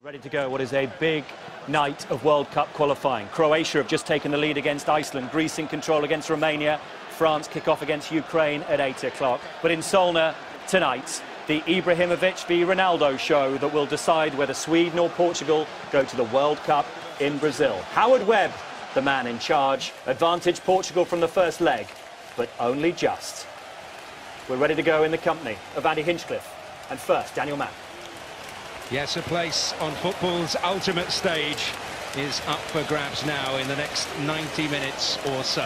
Ready to go. What is a big night of World Cup qualifying. Croatia have just taken the lead against Iceland. Greece in control against Romania. France kick off against Ukraine at 8 o'clock. But in Solna tonight, the Ibrahimovíc v Ronaldo show that will decide whether Sweden or Portugal go to the World Cup in Brazil. Howard Webb, the man in charge. Advantage Portugal from the first leg, but only just. We're ready to go in the company of Andy Hinchcliffe. And first, Daniel Mann. Yes, a place on football's ultimate stage is up for grabs now in the next 90 minutes or so.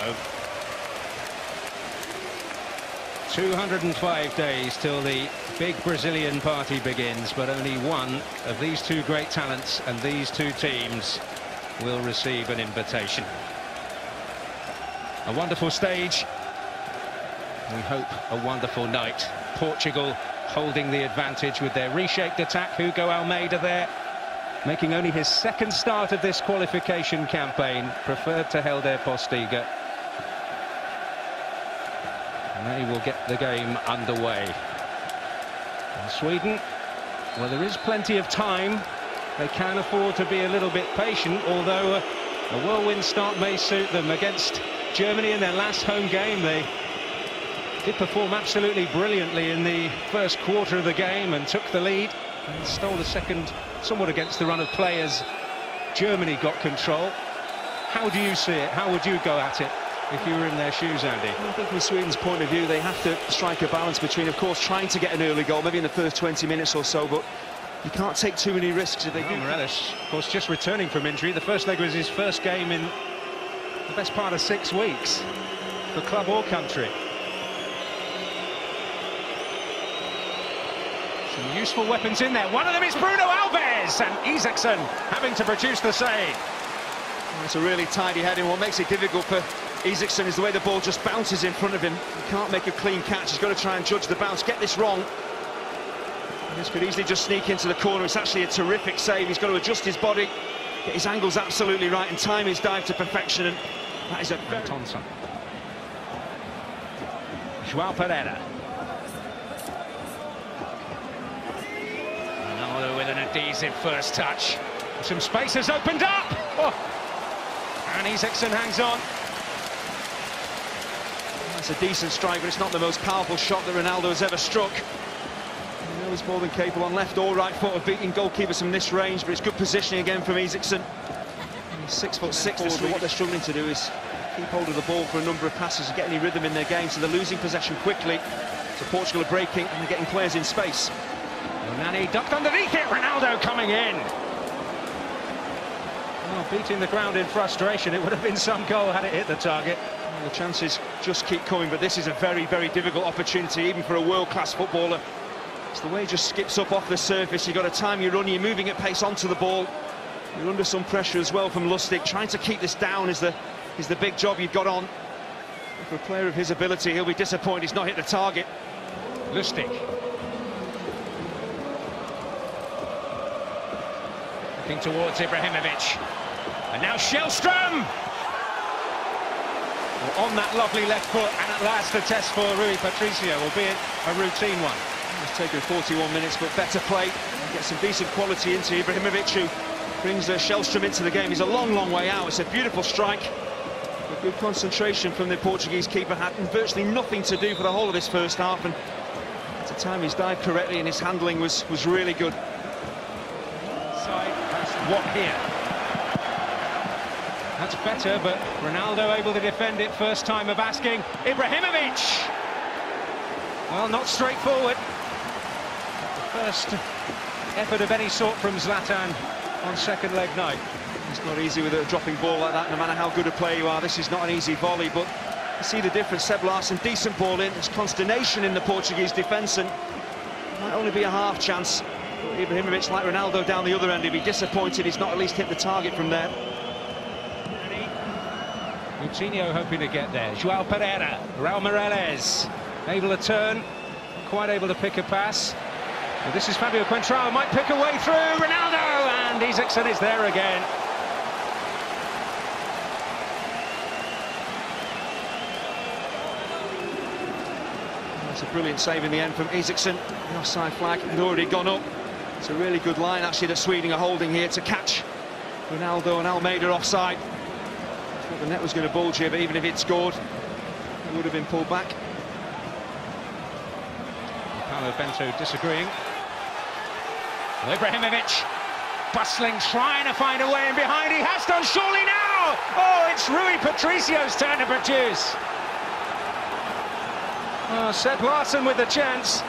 205 days till the big Brazilian party begins, but only one of these two great talents and these two teams will receive an invitation. A wonderful stage. We hope a wonderful night. Portugal holding the advantage with their reshaped attack. Hugo Almeida there, making only his second start of this qualification campaign. Preferred to Helder Postiga. And they will get the game underway. And Sweden, well, there is plenty of time. They can afford to be a little bit patient, although a whirlwind start may suit them. Against Germany in their last home game, they did perform absolutely brilliantly in the first quarter of the game and took the lead and stole the second somewhat against the run of play as Germany got control. How do you see it? How would you go at it if you were in their shoes, Andy? I think from Sweden's point of view, they have to strike a balance between, of course, trying to get an early goal, maybe in the first 20 minutes or so, but you can't take too many risks if they do. Morales, of course, just returning from injury. The first leg was his first game in the best part of 6 weeks for club or country. Some useful weapons in there. One of them is Bruno Alves, and Isaacson having to produce the save. It's a really tidy heading. What makes it difficult for Isaacson is the way the ball just bounces in front of him. He can't make a clean catch. He's got to try and judge the bounce. Get this wrong, and this could easily just sneak into the corner. It's actually a terrific save. He's got to adjust his body, get his angles absolutely right, and time his dive to perfection. And that is a very... Thompson. João Pereira. With an adhesive first touch. Some space has opened up. Oh. And Isaacson hangs on. That's a decent strike, but it's not the most powerful shot that Ronaldo has ever struck. You know, he's more than capable on left or right foot of beating goalkeepers from this range, but it's good positioning again from Isaacson. He's 6'6". But what they're struggling to do is keep hold of the ball for a number of passes and get any rhythm in their game, so they're losing possession quickly. So Portugal are breaking and they're getting players in space. Nani ducked underneath it, Ronaldo coming in. Well, beating the ground in frustration, it would have been some goal had it hit the target. Well, the chances just keep coming, but this is a very, very difficult opportunity, even for a world-class footballer. It's the way he just skips up off the surface. You've got to time your run, you're moving at pace onto the ball. You're under some pressure as well from Lustig. Trying to keep this down is the big job you've got on. For a player of his ability, he'll be disappointed he's not hit the target. Lustig. Looking towards Ibrahimovíc, and now Shellstrom! Well, on that lovely left foot, and at last a test for Rui Patricio, albeit a routine one. It's taken 41 minutes, but better play. Get some decent quality into Ibrahimovíc, who brings Shellstrom into the game. He's a long, long way out. It's a beautiful strike. A good concentration from the Portuguese keeper. Had virtually nothing to do for the whole of this first half, and at the time he's dived correctly and his handling was really good. What here? That's better, but Ronaldo able to defend it first time of asking. Ibrahimovíc! Well, not straightforward. The first effort of any sort from Zlatan on second leg night. It's not easy with a dropping ball like that, no matter how good a player you are. This is not an easy volley, but you see the difference. Seb Larsson, decent ball in. There's consternation in the Portuguese defence, and it might only be a half chance. Ibrahimovíc, like Ronaldo down the other end, he'll be disappointed he's not at least hit the target from there. Coutinho hoping to get there. João Pereira, Raul Morales, able to turn, quite able to pick a pass. Well, this is Fabio Contrao, might pick a way through. Ronaldo, and Isaacson is there again. That's a brilliant save in the end from Isaacson. The offside flag had already gone up. It's a really good line, actually, that Sweden are holding here to catch Ronaldo and Almeida offside. I thought the net was going to bulge here, but even if he'd scored, it would have been pulled back. Paolo Bento disagreeing. Ibrahimovíc bustling, trying to find a way in behind. He has done, surely now! Oh, it's Rui Patricio's turn to produce. Oh, Seb Larsson with the chance.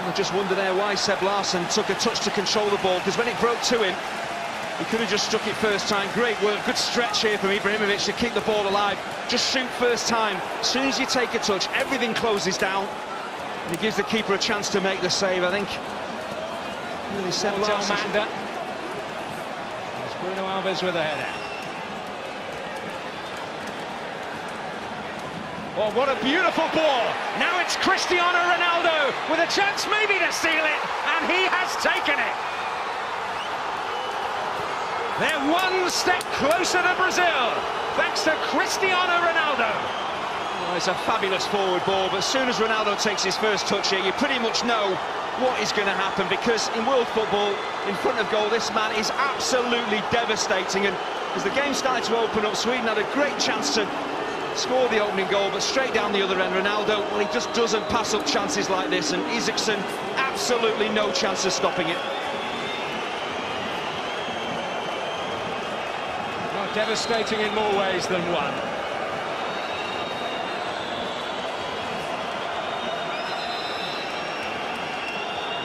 I just wonder there why Seb Larsson took a touch to control the ball, because when it broke to him, he could have just struck it first time. Great work, good stretch here from Ibrahimovíc to keep the ball alive. Just shoot first time. As soon as you take a touch, everything closes down. And it gives the keeper a chance to make the save, I think. Really, Seb Larsson. There's Bruno Alves with a header. Oh, what a beautiful ball! Now it's Cristiano Ronaldo with a chance maybe to seal it, and he has taken it. They're one step closer to Brazil, thanks to Cristiano Ronaldo. Well, it's a fabulous forward ball, but as soon as Ronaldo takes his first touch here, you pretty much know what is going to happen, because in world football, in front of goal, this man is absolutely devastating. And as the game started to open up, Sweden had a great chance to score the opening goal, but straight down the other end, Ronaldo, well, he just doesn't pass up chances like this, and Isaksson, absolutely no chance of stopping it. Well, devastating in more ways than one.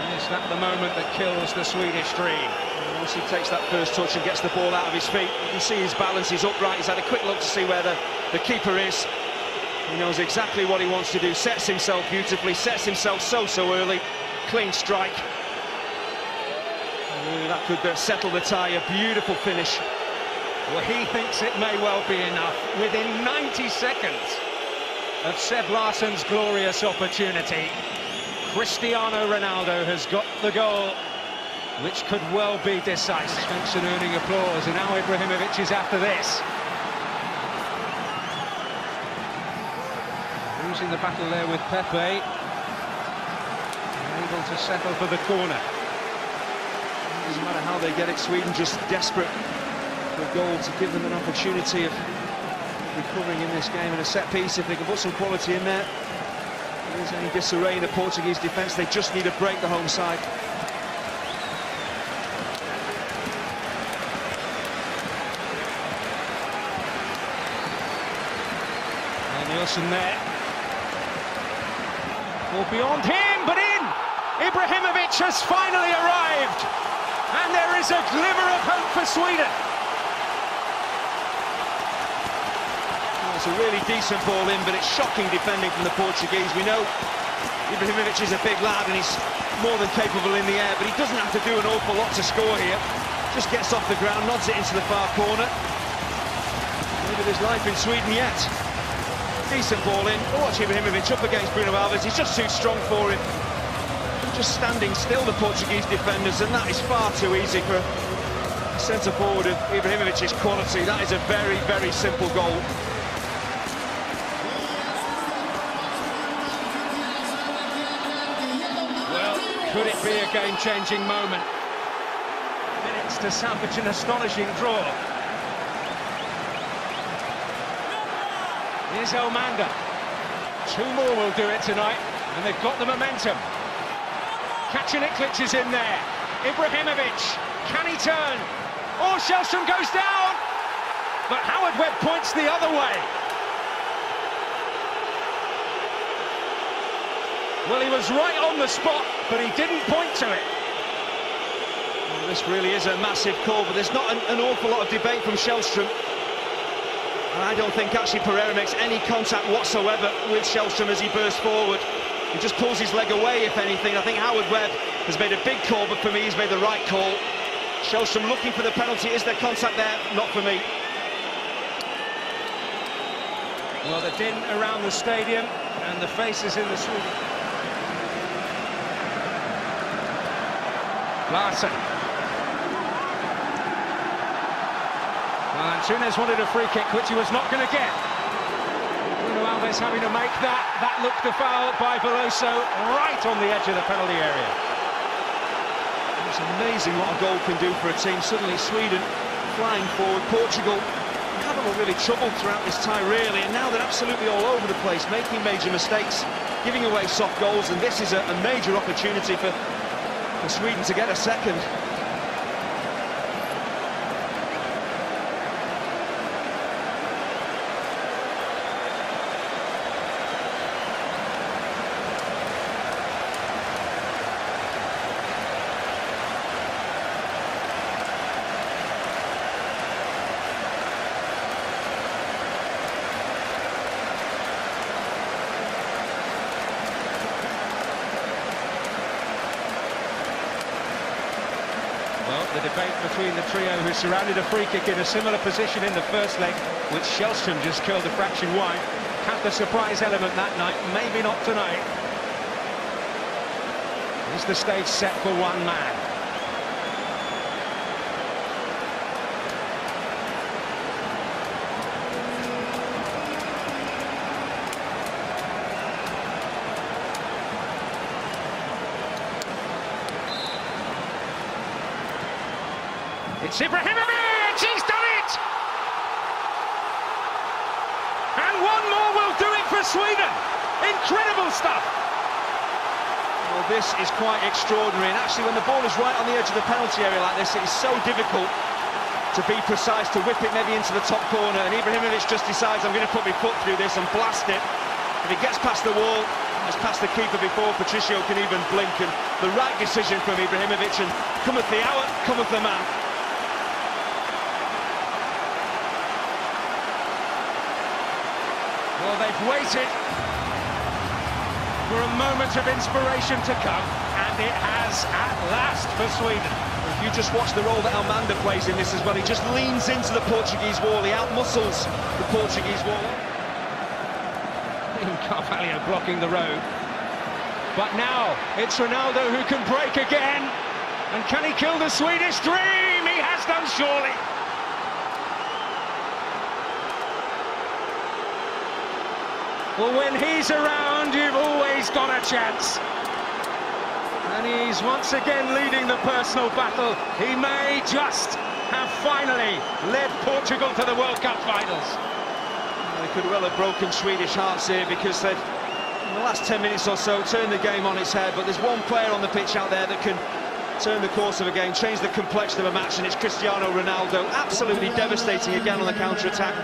And it's not the moment that kills the Swedish dream. Once he takes that first touch and gets the ball out of his feet, you can see his balance, he's upright, he's had a quick look to see where the keeper is. He knows exactly what he wants to do, sets himself beautifully, sets himself so early. Clean strike. That could settle the tie, a beautiful finish. Well, he thinks it may well be enough. Within 90 seconds of Seb Larsson's glorious opportunity, Cristiano Ronaldo has got the goal, which could well be decisive. Svensson earning applause, and now Ibrahimovíc is after this. Losing the battle there with Pepe. Able to settle for the corner. Doesn't matter how they get it, Sweden just desperate for a goal to give them an opportunity of recovering in this game. In a set piece, if they can put some quality in there, if there's any disarray in the Portuguese defence, they just need to break the home side. Nielsen there. Well, beyond him, but in! Ibrahimovíc has finally arrived, and there is a glimmer of hope for Sweden. Well, it's a really decent ball in, but it's shocking defending from the Portuguese. We know Ibrahimovíc is a big lad and he's more than capable in the air, but he doesn't have to do an awful lot to score here. Just gets off the ground, nods it into the far corner. Maybe there's life in Sweden yet. Decent ball in. Watch Ibrahimovíc up against Bruno Alves. He's just too strong for him. Just standing still, the Portuguese defenders, and that is far too easy for a centre-forward of Ibrahimovic's quality. That is a very simple goal. Well, could it be a game-changing moment? Minutes to salvage an astonishing draw. Here's Almeida. Two more will do it tonight, and they've got the momentum. Kacaniklic is in there. Ibrahimovíc, can he turn? Oh, Shellstrom goes down! But Howard Webb points the other way. Well, he was right on the spot, but he didn't point to it. Well, this really is a massive call, but there's not an awful lot of debate from Shellstrom. And I don't think actually Pereira makes any contact whatsoever with Shellstrom as he bursts forward. He just pulls his leg away, if anything. I think Howard Webb has made a big call, but for me, he's made the right call. Shellstrom looking for the penalty. Is there contact there? Not for me. Well, the din around the stadium and the faces in the Sweden. Larsson. Well, Antunes wanted a free kick, which he was not going to get. Bruno Alves is having to make that looked a foul by Veloso right on the edge of the penalty area. It's amazing what a goal can do for a team. Suddenly Sweden flying forward. Portugal haven't looked really troubled throughout this tie, really, and now they're absolutely all over the place, making major mistakes, giving away soft goals, and this is a major opportunity for Sweden to get a second. Well, the debate between the trio who surrounded a free kick in a similar position in the first leg, which Shellstrom just curled a fraction wide, had the surprise element that night, maybe not tonight. Is the stage set for one man? It's Ibrahimovíc, he's done it! And one more will do it for Sweden. Incredible stuff. Well, this is quite extraordinary, and actually when the ball is right on the edge of the penalty area like this, it is so difficult to be precise, to whip it maybe into the top corner, and Ibrahimovíc just decides, I'm going to put my foot through this and blast it. If it gets past the wall, it's past the keeper before Patricio can even blink, and the right decision from Ibrahimovíc, and cometh the hour, cometh the man. Well, they've waited for a moment of inspiration to come, and it has at last for Sweden. If you just watch the role that Almanda plays in this as well, he just leans into the Portuguese wall, he outmuscles the Portuguese wall. Carvalho blocking the road. But now it's Ronaldo who can break again. And can he kill the Swedish dream? He has done, surely. Well, when he's around, you've always got a chance. And he's once again leading the personal battle. He may just have finally led Portugal to the World Cup finals. They could well have broken Swedish hearts here, because they've, in the last 10 minutes or so, turned the game on its head. But there's one player on the pitch out there that can turn the course of a game, change the complexion of a match, and it's Cristiano Ronaldo. Absolutely devastating again on the counter-attack.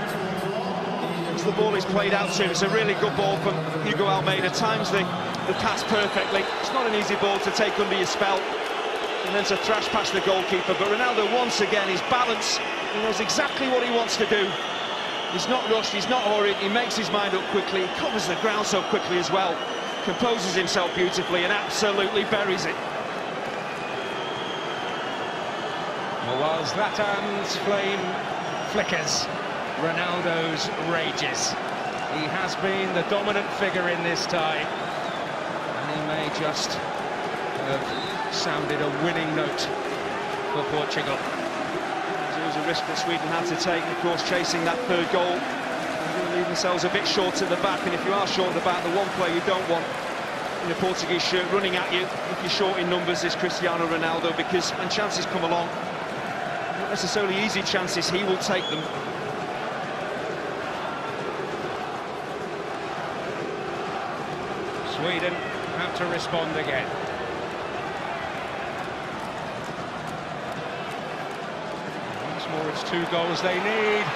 The ball is played out to him. It's a really good ball from Hugo Almeida. Times the pass perfectly. It's not an easy ball to take under your spell and then to thrash past the goalkeeper. But Ronaldo, once again, his balance, he knows exactly what he wants to do. He's not rushed, he's not hurried, he makes his mind up quickly, he covers the ground so quickly as well, composes himself beautifully and absolutely buries it. Well, while Zlatan's flame flickers, Ronaldo's rages. He has been the dominant figure in this tie, and he may just have sounded a winning note for Portugal. It was a risk that Sweden had to take, of course, chasing that third goal. They're going to leave themselves a bit short at the back, and if you are short at the back, the one player you don't want in a Portuguese shirt running at you, if you're short in numbers, is Cristiano Ronaldo, because when chances come along, not necessarily easy chances, he will take them. Sweden have to respond again. Once more, it's 2 goals they need,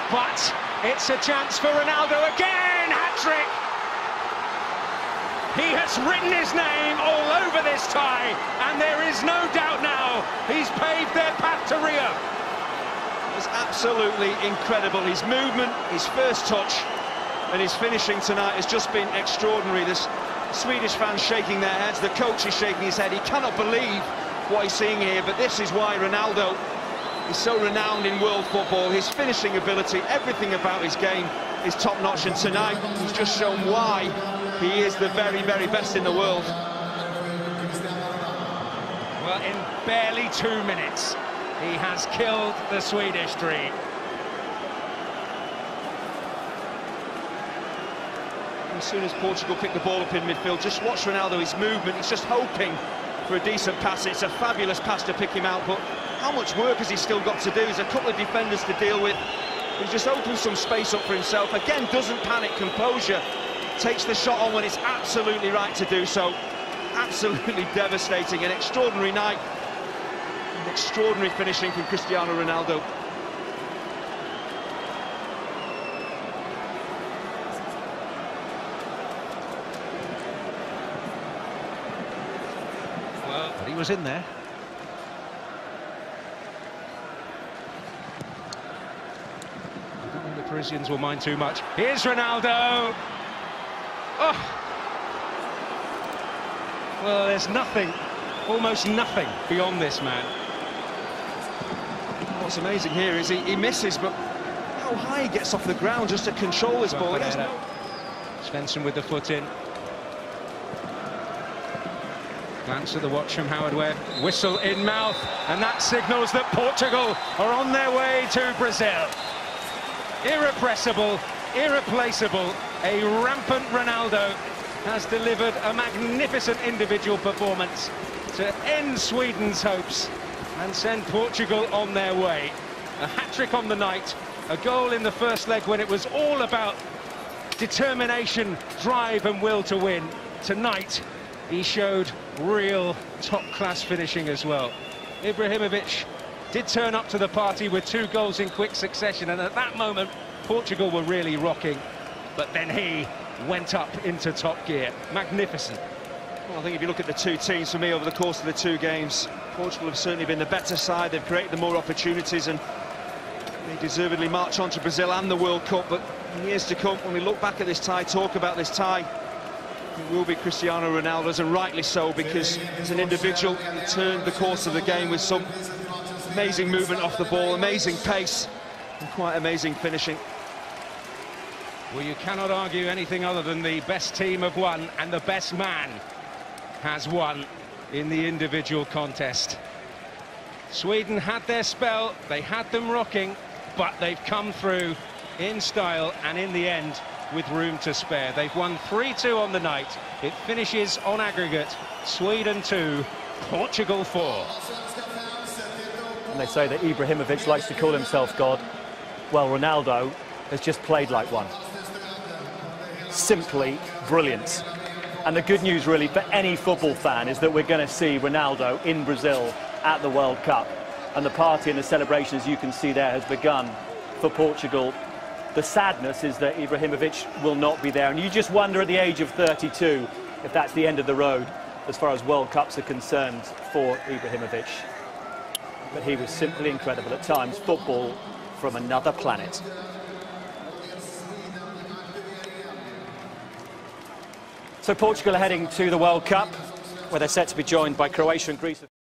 but it's a chance for Ronaldo again. Hat-trick. He has written his name all over this tie, and there is no doubt now he's paved their path to Rio. It's absolutely incredible. His movement, his first touch, and his finishing tonight has just been extraordinary. This Swedish fans shaking their heads, the coach is shaking his head. He cannot believe what he's seeing here, but this is why Ronaldo is so renowned in world football. His finishing ability, everything about his game is top-notch, and tonight he's just shown why he is the very, very best in the world. Well, in barely 2 minutes, he has killed the Swedish dream. As soon as Portugal pick the ball up in midfield, just watch Ronaldo, his movement, he's just hoping for a decent pass. It's a fabulous pass to pick him out, but how much work has he still got to do? There's a couple of defenders to deal with. He just opens some space up for himself. Again, doesn't panic, composure. Takes the shot on when it's absolutely right to do so. Absolutely devastating. An extraordinary night. An extraordinary finishing from Cristiano Ronaldo. Well, but he was in there. I don't think the Parisians will mind too much. Here's Ronaldo. Oh. Well, there's nothing, almost nothing beyond this man. What's amazing here is he misses, but how high he gets off the ground just to control this ball. Svensson with the foot in. Glance at the watch from Howard Webb. Whistle in mouth, and that signals that Portugal are on their way to Brazil. Irrepressible, irreplaceable, a rampant Ronaldo has delivered a magnificent individual performance to end Sweden's hopes and send Portugal on their way. A hat-trick on the night, a goal in the first leg when it was all about determination, drive and will to win. Tonight, he showed real top-class finishing as well. Ibrahimovíc did turn up to the party with 2 goals in quick succession, and at that moment, Portugal were really rocking. But then he went up into top gear. Magnificent. Well, I think if you look at the two teams, for me, over the course of the 2 games, Portugal have certainly been the better side. They've created the more opportunities, and they deservedly march on to Brazil and the World Cup. But in years to come, when we look back at this tie, talk about this tie, it will be Cristiano Ronaldo's, and rightly so, because as an individual, he turned the course of the game with some amazing movement off the ball, amazing pace, and quite amazing finishing. Well, you cannot argue anything other than the best team have won, and the best man has won in the individual contest. Sweden had their spell, they had them rocking, but they've come through in style and in the end with room to spare. They've won 3-2 on the night. It finishes on aggregate, Sweden 2, Portugal 4. And they say that Ibrahimovic likes to call himself God. Well, Ronaldo has just played like one. Simply brilliant. And the good news really for any football fan is that we're going to see Ronaldo in Brazil at the World Cup, and the party and the celebrations you can see there has begun for Portugal. The sadness is that Ibrahimovic will not be there, and you just wonder at the age of 32 if that's the end of the road as far as World Cups are concerned for Ibrahimovic. But he was simply incredible at times. Football from another planet. So Portugal are heading to the World Cup, where they're set to be joined by Croatia and Greece.